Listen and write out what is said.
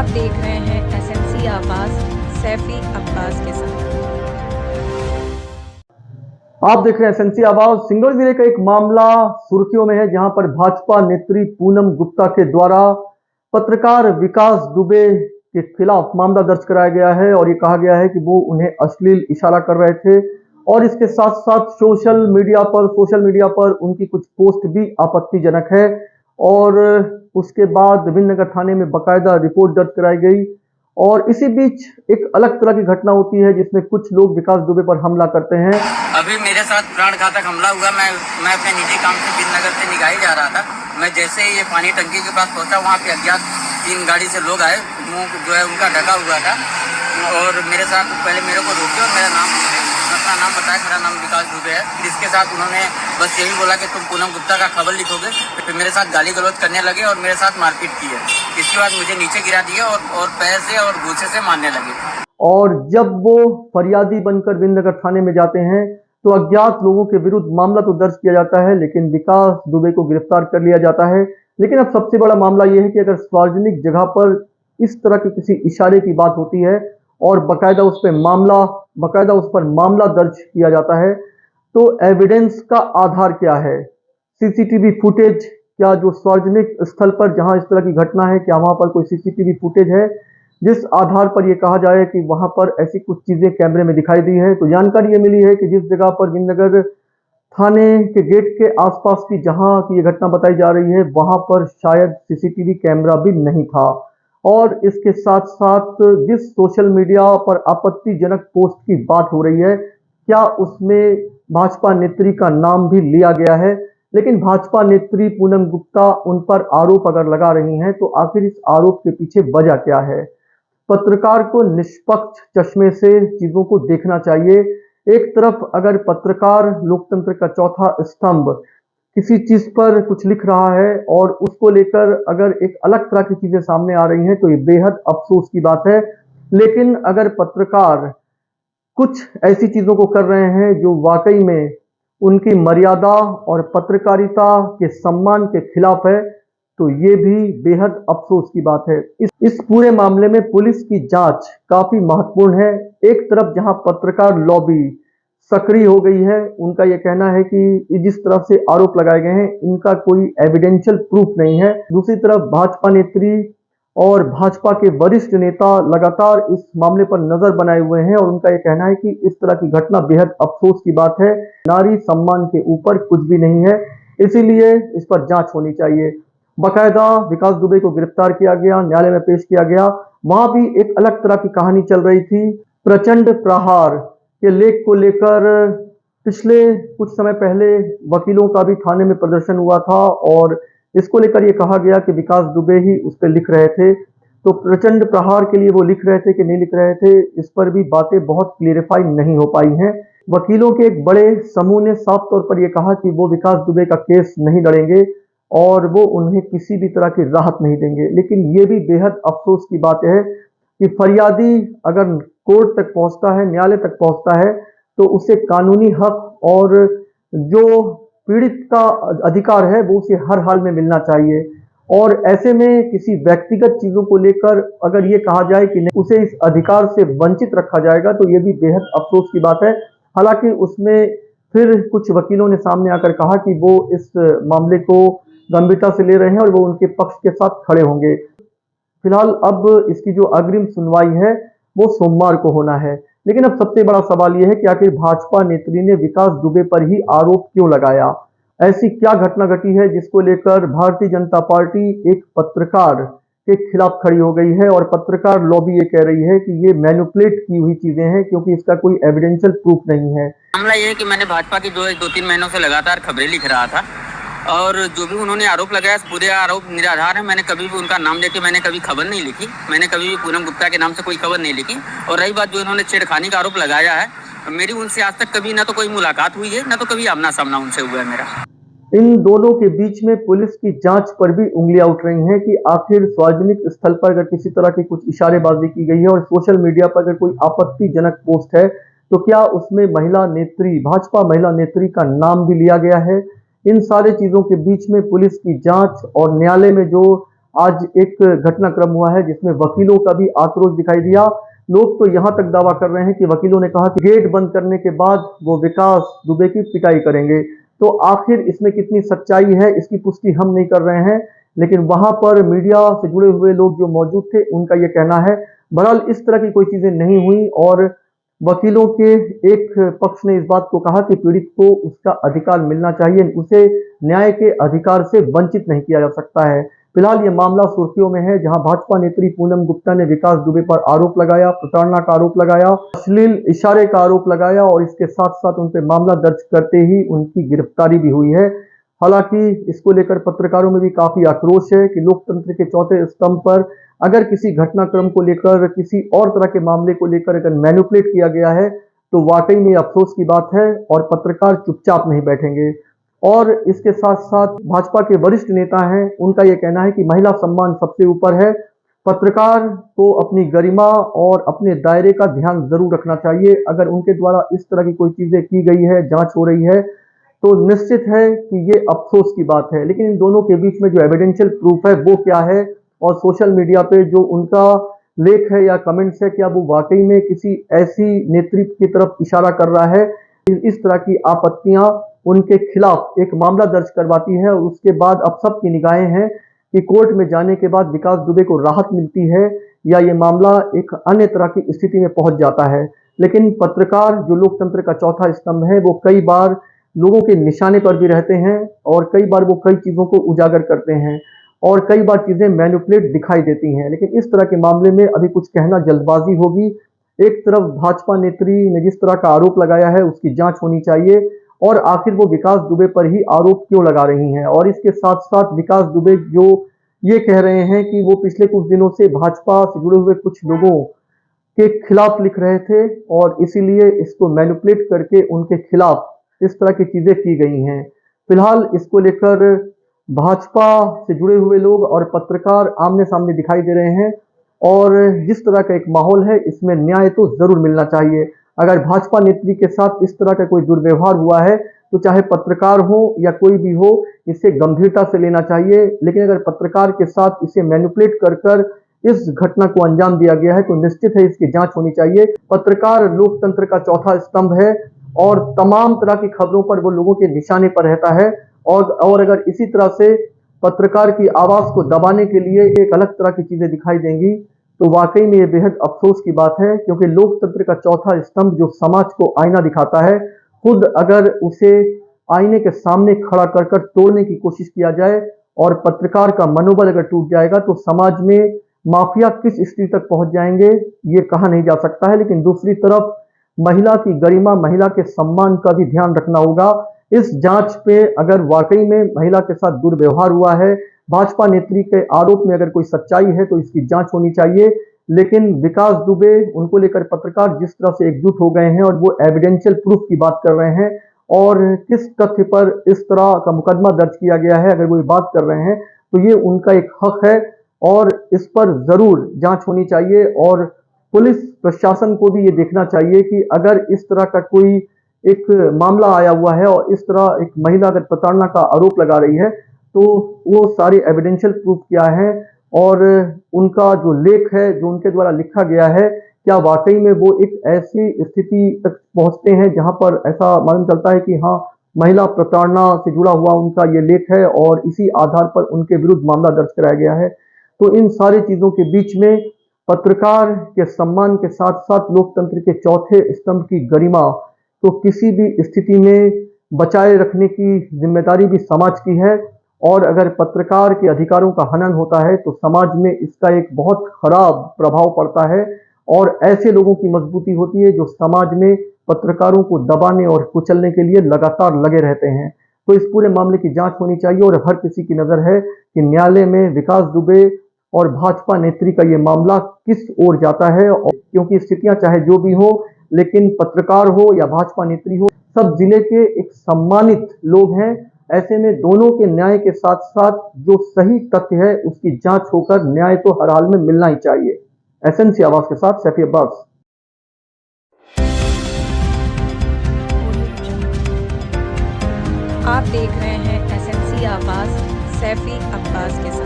आप देख रहे हैं एसएमसी आवाज सैफी अब्बास के साथ। आप देख रहे हैं एसएमसी आवाज। सिंगरौली जिले का एक मामला सुर्खियों में है, जहां पर भाजपा नेत्री पूनम गुप्ता के द्वारा पत्रकार विकास दुबे के खिलाफ मामला दर्ज कराया गया है और ये कहा गया है कि वो उन्हें अश्लील इशारा कर रहे थे और इसके साथ साथ सोशल मीडिया पर उनकी कुछ पोस्ट भी आपत्तिजनक है और उसके बाद विनगर थाने में बकायदा रिपोर्ट दर्ज कराई गई। और इसी बीच एक अलग तरह की घटना होती है जिसमें कुछ लोग विकास दुबे पर हमला करते हैं। अभी मेरे साथ प्राण घातक हमला हुआ। मैं अपने निजी काम से विनगर से निगाही जा रहा था। मैं जैसे ही ये पानी टंकी के पास पहुंचा, वहाँ पे अज्ञात 3 गाड़ी से लोग आए, मुंह जो है उनका ढका हुआ था और मेरे साथ पहले मेरे को रोके और अपना नाम बताया। मेरा नाम विकास दुबे है। जिसके साथ उन्होंने बस यही बोला कि तुम पूनम गुप्ता का खबर लिखोगे। फिर मेरे साथ गाली गलौज करने लगे और मेरे साथ मारपीट की है। इसके बाद मुझे नीचे गिरा दिया और पैर से और घूंसे से मारने लगे। और जब वो फरियादी बनकर विनगर थाने में जाते हैं तो अज्ञात लोगों के विरुद्ध मामला तो दर्ज किया जाता है, लेकिन विकास दुबे को गिरफ्तार कर लिया जाता है। लेकिन अब सबसे बड़ा मामला यह है कि अगर सार्वजनिक जगह पर इस तरह के किसी इशारे की बात होती है और बकायदा उस पर मामला दर्ज किया जाता है, तो एविडेंस का आधार क्या है? सीसीटीवी फुटेज, क्या जो सार्वजनिक स्थल पर जहां इस तरह की घटना है, क्या वहां पर कोई सीसीटीवी फुटेज है जिस आधार पर यह कहा जाए कि वहां पर ऐसी कुछ चीजें कैमरे में दिखाई दी है? तो जानकारी ये मिली है कि जिस जगह पर विनगर थाने के गेट के आसपास की जहां की ये घटना बताई जा रही है, वहां पर शायद सीसीटीवी कैमरा भी नहीं था। और इसके साथ साथ जिस सोशल मीडिया पर आपत्तिजनक पोस्ट की बात हो रही है, क्या उसमें भाजपा नेत्री का नाम भी लिया गया है? लेकिन भाजपा नेत्री पूनम गुप्ता उन पर आरोप अगर लगा रही हैं, तो आखिर इस आरोप के पीछे वजह क्या है? पत्रकार को निष्पक्ष चश्मे से चीजों को देखना चाहिए। एक तरफ अगर पत्रकार लोकतंत्र का चौथा स्तंभ किसी चीज पर कुछ लिख रहा है और उसको लेकर अगर एक अलग तरह की चीजें सामने आ रही हैं, तो ये बेहद अफसोस की बात है। लेकिन अगर पत्रकार कुछ ऐसी चीजों को कर रहे हैं जो वाकई में उनकी मर्यादा और पत्रकारिता के सम्मान के खिलाफ है, तो ये भी बेहद अफसोस की बात है। इस पूरे मामले में पुलिस की जांच काफी महत्वपूर्ण है। एक तरफ जहां पत्रकार लॉबी सक्रिय हो गई है, उनका यह कहना है कि जिस तरफ से आरोप लगाए गए हैं इनका कोई एविडेंशियल प्रूफ नहीं है। दूसरी तरफ भाजपा नेत्री और भाजपा के वरिष्ठ नेता लगातार इस मामले पर नजर बनाए हुए हैं और उनका यह कहना है कि इस तरह की घटना बेहद अफसोस की बात है। नारी सम्मान के ऊपर कुछ भी नहीं है, इसीलिए इस पर जांच होनी चाहिए। बकायदा विकास दुबे को गिरफ्तार किया गया, न्यायालय में पेश किया गया। वहां भी एक अलग तरह की कहानी चल रही थी। प्रचंड प्रहार के लेख को लेकर पिछले कुछ समय पहले वकीलों का भी थाने में प्रदर्शन हुआ था और इसको लेकर यह कहा गया कि विकास दुबे ही उस पर लिख रहे थे। तो प्रचंड प्रहार के लिए वो लिख रहे थे कि नहीं लिख रहे थे, इस पर भी बातें बहुत क्लियरिफाई नहीं हो पाई हैं। वकीलों के एक बड़े समूह ने साफ तौर पर यह कहा कि वो विकास दुबे का केस नहीं लड़ेंगे और वो उन्हें किसी भी तरह की राहत नहीं देंगे। लेकिन ये भी बेहद अफसोस की बात है कि फरियादी अगर कोर्ट तक पहुंचता है, न्यायालय तक पहुंचता है, तो उसे कानूनी हक और जो पीड़ित का अधिकार है वो उसे हर हाल में मिलना चाहिए। और ऐसे में किसी व्यक्तिगत चीजों को लेकर अगर ये कहा जाए कि नहीं, उसे इस अधिकार से वंचित रखा जाएगा, तो ये भी बेहद अफसोस की बात है। हालांकि उसमें फिर कुछ वकीलों ने सामने आकर कहा कि वो इस मामले को गंभीरता से ले रहे हैं और वो उनके पक्ष के साथ खड़े होंगे। फिलहाल अब इसकी जो अग्रिम सुनवाई है वो सोमवार को होना है। लेकिन अब सबसे बड़ा सवाल यह है कि आखिर भाजपा नेत्री ने विकास दुबे पर ही आरोप क्यों लगाया? ऐसी क्या घटना घटी है जिसको लेकर भारतीय जनता पार्टी एक पत्रकार के खिलाफ खड़ी हो गई है और पत्रकार लॉबी ये कह रही है कि ये मैनिपुलेट की हुई चीजें हैं क्योंकि इसका कोई एविडेंशियल प्रूफ नहीं है। मामला ये है कि मैंने भाजपा की 2-3 महीनों से लगातार खबरें लिख रहा था और जो भी उन्होंने आरोप लगाया पूरे आरोप निराधार है। मैंने कभी भी उनका नाम लेके मैंने कभी खबर नहीं लिखी। मैंने कभी भी पूनम गुप्ता के नाम से कोई खबर नहीं लिखी। और रही बात जो इन्होंने छेड़खानी का आरोप लगाया है, मेरी उनसे आज तक कभी ना तो कोई मुलाकात हुई है, ना तो कभी आमना सामना उनसे हुआ है मेरा। इन दोनों के बीच में पुलिस की जांच पर भी उंगलियां उठ रही हैं कि आखिर सार्वजनिक स्थल पर अगर किसी तरह की कुछ इशारेबाजी की गई है और सोशल मीडिया पर अगर कोई आपत्तिजनक पोस्ट है, तो क्या उसमें भाजपा महिला नेत्री का नाम भी लिया गया है? इन सारे चीजों के बीच में पुलिस की जांच और न्यायालय में जो आज एक घटनाक्रम हुआ है जिसमें वकीलों का भी आक्रोश दिखाई दिया। लोग तो यहां तक दावा कर रहे हैं कि वकीलों ने कहा कि गेट बंद करने के बाद वो विकास दुबे की पिटाई करेंगे। तो आखिर इसमें कितनी सच्चाई है इसकी पुष्टि हम नहीं कर रहे हैं, लेकिन वहां पर मीडिया से जुड़े हुए लोग जो मौजूद थे उनका ये कहना है। बहरहाल इस तरह की कोई चीजें नहीं हुई और वकीलों के एक पक्ष ने इस बात को कहा कि पीड़ित को उसका अधिकार मिलना चाहिए, उसे न्याय के अधिकार से वंचित नहीं किया जा सकता है। फिलहाल ये मामला सुर्खियों में है, जहां भाजपा नेत्री पूनम गुप्ता ने विकास दुबे पर आरोप लगाया, प्रताड़ना का आरोप लगाया, अश्लील इशारे का आरोप लगाया और इसके साथ साथ उन पर मामला दर्ज करते ही उनकी गिरफ्तारी भी हुई है। हालांकि इसको लेकर पत्रकारों में भी काफी आक्रोश है कि लोकतंत्र के चौथे स्तंभ पर अगर किसी घटनाक्रम को लेकर, किसी और तरह के मामले को लेकर अगर मैनिपुलेट किया गया है तो वाकई में अफसोस की बात है और पत्रकार चुपचाप नहीं बैठेंगे। और इसके साथ साथ भाजपा के वरिष्ठ नेता हैं, उनका यह कहना है कि महिला सम्मान सबसे ऊपर है, पत्रकार को अपनी गरिमा और अपने दायरे का ध्यान जरूर रखना चाहिए। अगर उनके द्वारा इस तरह की कोई चीजें की गई है, जांच हो रही है, तो निश्चित है कि ये अफसोस की बात है। लेकिन इन दोनों के बीच में जो एविडेंशियल प्रूफ है वो क्या है, और सोशल मीडिया पे जो उनका लेख है या कमेंट्स है, क्या वो वाकई में किसी ऐसी नेतृत्व की तरफ इशारा कर रहा है। इस तरह की आपत्तियां उनके खिलाफ एक मामला दर्ज करवाती है और उसके बाद अब सबकी निगाहें हैं कि कोर्ट में जाने के बाद विकास दुबे को राहत मिलती है या ये मामला एक अन्य तरह की स्थिति में पहुंच जाता है। लेकिन पत्रकार जो लोकतंत्र का चौथा स्तंभ है वो कई बार लोगों के निशाने पर भी रहते हैं और कई बार वो कई चीजों को उजागर करते हैं और कई बार चीजें मैनिपुलेट दिखाई देती हैं। लेकिन इस तरह के मामले में अभी कुछ कहना जल्दबाजी होगी। एक तरफ भाजपा नेत्री ने जिस तरह का आरोप लगाया है उसकी जांच होनी चाहिए और आखिर वो विकास दुबे पर ही आरोप क्यों लगा रही हैं। और इसके साथ साथ विकास दुबे जो ये कह रहे हैं कि वो पिछले कुछ दिनों से भाजपा से जुड़े हुए कुछ लोगों के खिलाफ लिख रहे थे और इसीलिए इसको मैनिपुलेट करके उनके खिलाफ इस तरह की चीजें की गई हैं। फिलहाल इसको लेकर भाजपा से जुड़े हुए लोग और पत्रकार आमने सामने दिखाई दे रहे हैं और जिस तरह का एक माहौल है इसमें न्याय तो जरूर मिलना चाहिए। अगर भाजपा नेत्री के साथ इस तरह का कोई दुर्व्यवहार हुआ है तो चाहे पत्रकार हो या कोई भी हो, इसे गंभीरता से लेना चाहिए। लेकिन अगर पत्रकार के साथ इसे मैनिपुलेट कर कर इस घटना को अंजाम दिया गया है तो निश्चित है इसकी जांच होनी चाहिए। पत्रकार लोकतंत्र का चौथा स्तंभ है और तमाम तरह की खबरों पर वो लोगों के निशाने पर रहता है और अगर इसी तरह से पत्रकार की आवाज को दबाने के लिए एक अलग तरह की चीजें दिखाई देंगी तो वाकई में ये बेहद अफसोस की बात है। क्योंकि लोकतंत्र का चौथा स्तंभ जो समाज को आईना दिखाता है, खुद अगर उसे आईने के सामने खड़ा कर कर तोड़ने की कोशिश किया जाए और पत्रकार का मनोबल अगर टूट जाएगा तो समाज में माफिया किस स्थिति तक पहुंच जाएंगे ये कहा नहीं जा सकता है। लेकिन दूसरी तरफ महिला की गरिमा, महिला के सम्मान का भी ध्यान रखना होगा। इस जांच पे अगर वाकई में महिला के साथ दुर्व्यवहार हुआ है, भाजपा नेत्री के आरोप में अगर कोई सच्चाई है तो इसकी जांच होनी चाहिए। लेकिन विकास दुबे, उनको लेकर पत्रकार जिस तरह से एकजुट हो गए हैं और वो एविडेंशियल प्रूफ की बात कर रहे हैं और किस तथ्य पर इस तरह का मुकदमा दर्ज किया गया है, अगर वो ये बात कर रहे हैं तो ये उनका एक हक है और इस पर जरूर जांच होनी चाहिए। और पुलिस प्रशासन को भी ये देखना चाहिए कि अगर इस तरह का कोई एक मामला आया हुआ है और इस तरह एक महिला अगर प्रताड़ना का आरोप लगा रही है तो वो सारे एविडेंशियल प्रूफ क्या है और उनका जो लेख है जो उनके द्वारा लिखा गया है, क्या वाकई में वो एक ऐसी स्थिति तक पहुंचते हैं जहां पर ऐसा मालूम चलता है कि हाँ, महिला प्रताड़ना से जुड़ा हुआ उनका ये लेख है और इसी आधार पर उनके विरुद्ध मामला दर्ज कराया गया है। तो इन सारी चीजों के बीच में पत्रकार के सम्मान के साथ साथ लोकतंत्र के चौथे स्तंभ की गरिमा तो किसी भी स्थिति में बचाए रखने की जिम्मेदारी भी समाज की है। और अगर पत्रकार के अधिकारों का हनन होता है तो समाज में इसका एक बहुत खराब प्रभाव पड़ता है और ऐसे लोगों की मजबूती होती है जो समाज में पत्रकारों को दबाने और कुचलने के लिए लगातार लगे रहते हैं। तो इस पूरे मामले की जांच होनी चाहिए और हर किसी की नजर है कि न्यायालय में विकास दुबे और भाजपा नेत्री का ये मामला किस ओर जाता है। और क्योंकि स्थितियां चाहे जो भी हो, लेकिन पत्रकार हो या भाजपा नेत्री हो, सब जिले के एक सम्मानित लोग हैं। ऐसे में दोनों के न्याय के साथ साथ जो सही तथ्य है उसकी जांच होकर न्याय तो हर हाल में मिलना ही चाहिए। एसएनसी आवाज के साथ सैफी अब्बास। आप देख रहे हैं एसएनसी आवाज सैफी अब्बास के साथ।